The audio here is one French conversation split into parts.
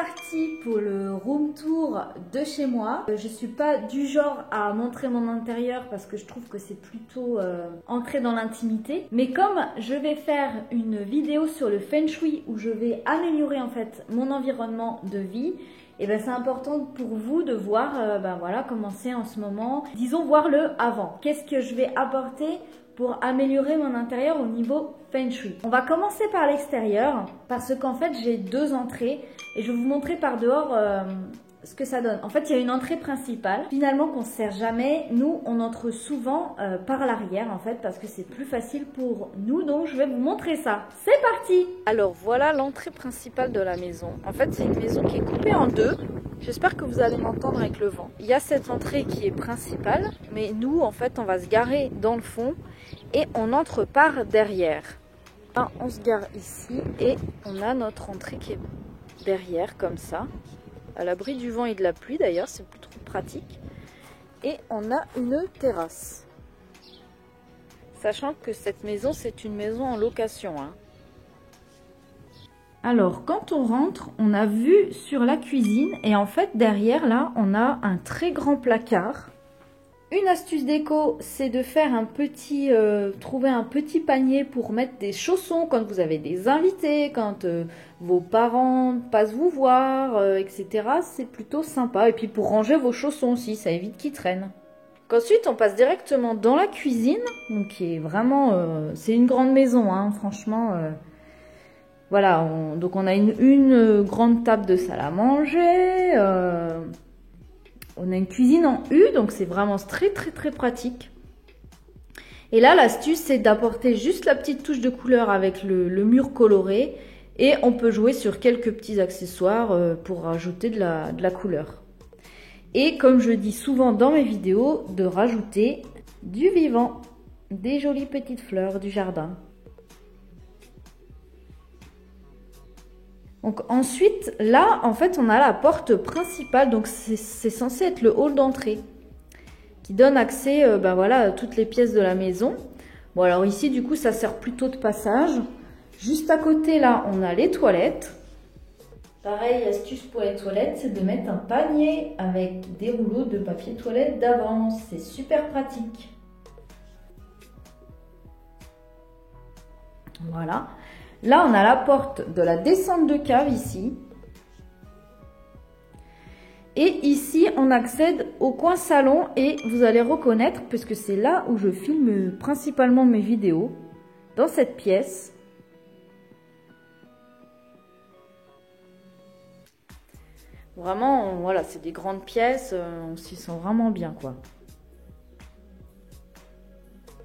parti pour le room tour de chez moi. Je suis pas du genre à montrer mon intérieur parce que je trouve que c'est plutôt entrer dans l'intimité. Mais comme je vais faire une vidéo sur le Feng Shui où je vais améliorer en fait mon environnement de vie, et ben c'est important pour vous de voir voilà, comment c'est en ce moment. Disons voir le avant. Qu'est-ce que je vais apporter pour améliorer mon intérieur au niveau Feng Shui. On va commencer par l'extérieur parce qu'en fait j'ai deux entrées et je vais vous montrer par dehors ce que ça donne. En fait il y a une entrée principale finalement qu'on ne sert jamais. Nous on entre souvent par l'arrière en fait parce que c'est plus facile pour nous, donc je vais vous montrer ça. C'est parti! Alors voilà l'entrée principale de la maison. En fait c'est une maison qui est coupée en deux. J'espère que vous allez m'entendre avec le vent. Il y a cette entrée qui est principale, mais nous, en fait, on va se garer dans le fond et on entre par derrière. Là, on se gare ici et on a notre entrée qui est derrière, comme ça. À l'abri du vent et de la pluie, d'ailleurs, c'est plutôt pratique. Et on a une terrasse. Sachant que cette maison, c'est une maison en location, hein. Alors, quand on rentre, on a vue sur la cuisine et en fait, derrière, là, on a un très grand placard. Une astuce déco, c'est de faire un petit, trouver un petit panier pour mettre des chaussons quand vous avez des invités, quand vos parents passent vous voir, etc. C'est plutôt sympa. Et puis pour ranger vos chaussons aussi, ça évite qu'ils traînent. Ensuite, on passe directement dans la cuisine, donc qui est vraiment, c'est une grande maison, hein, franchement. Voilà, donc on a une grande table de salle à manger, on a une cuisine en U, donc c'est vraiment très pratique. Et là, l'astuce, c'est d'apporter juste la petite touche de couleur avec le mur coloré et on peut jouer sur quelques petits accessoires pour rajouter de la couleur. Et comme je dis souvent dans mes vidéos, de rajouter du vivant, des jolies petites fleurs du jardin. Donc ensuite, là, en fait, on a la porte principale, donc c'est censé être le hall d'entrée qui donne accès voilà, à toutes les pièces de la maison. Bon, alors ici, du coup, ça sert plutôt de passage. Juste à côté, là, on a les toilettes. Pareil, astuce pour les toilettes, c'est de mettre un panier avec des rouleaux de papier toilette d'avance. C'est super pratique. Voilà. Là, on a la porte de la descente de cave ici. Et ici, on accède au coin salon et vous allez reconnaître, puisque c'est là où je filme principalement mes vidéos, dans cette pièce. Vraiment, voilà, c'est des grandes pièces, on s'y sent vraiment bien, quoi.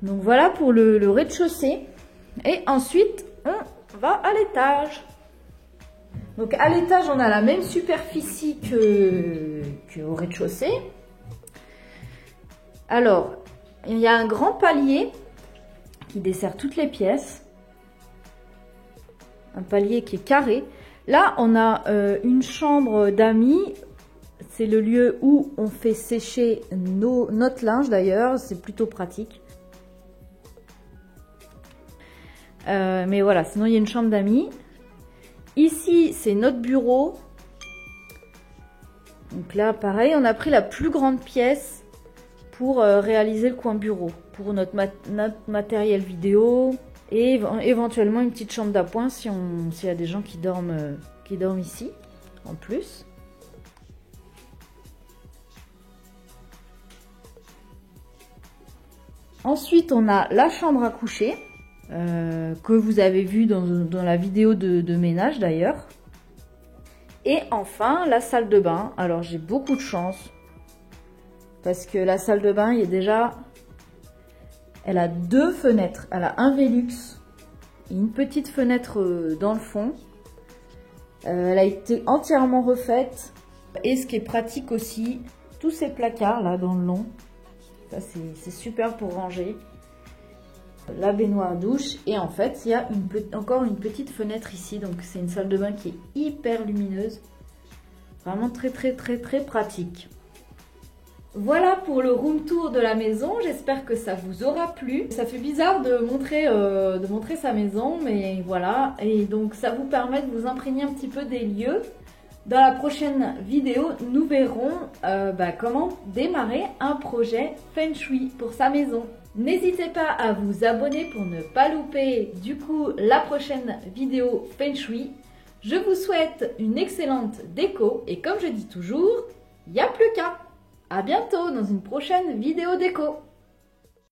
Donc voilà pour le rez-de-chaussée. Et ensuite, on va à l'étage. Donc à l'étage, on a la même superficie qu'au rez-de-chaussée. Alors, il y a un grand palier qui dessert toutes les pièces. Un palier qui est carré. Là, on a une chambre d'amis. C'est le lieu où on fait sécher notre linge d'ailleurs. C'est plutôt pratique. Mais voilà, sinon il y a une chambre d'amis. Ici, c'est notre bureau. Donc là, pareil, on a pris la plus grande pièce pour réaliser le coin bureau. Pour notre matériel vidéo. Et éventuellement une petite chambre d'appoint s'il y a des gens qui dorment ici, en plus. Ensuite, on a la chambre à coucher. Que vous avez vu dans la vidéo de ménage d'ailleurs. Et enfin la salle de bain. Alors j'ai beaucoup de chance parce que la salle de bain, il y a déjà, elle a deux fenêtres. Elle a un Velux et une petite fenêtre dans le fond. Elle a été entièrement refaite. Et ce qui est pratique aussi, tous ces placards là dans le long, ça c'est super pour ranger. La baignoire douche et en fait il y a encore une petite fenêtre ici, donc c'est une salle de bain qui est hyper lumineuse, vraiment très pratique. Voilà pour le room tour de la maison, j'espère que ça vous aura plu. Ça fait bizarre de montrer sa maison, mais voilà, et donc ça vous permet de vous imprégner un petit peu des lieux. Dans la prochaine vidéo, nous verrons comment démarrer un projet Feng Shui pour sa maison. N'hésitez pas à vous abonner pour ne pas louper du coup la prochaine vidéo Feng Shui. Je vous souhaite une excellente déco et comme je dis toujours, il n'y a plus qu'à. À bientôt dans une prochaine vidéo déco.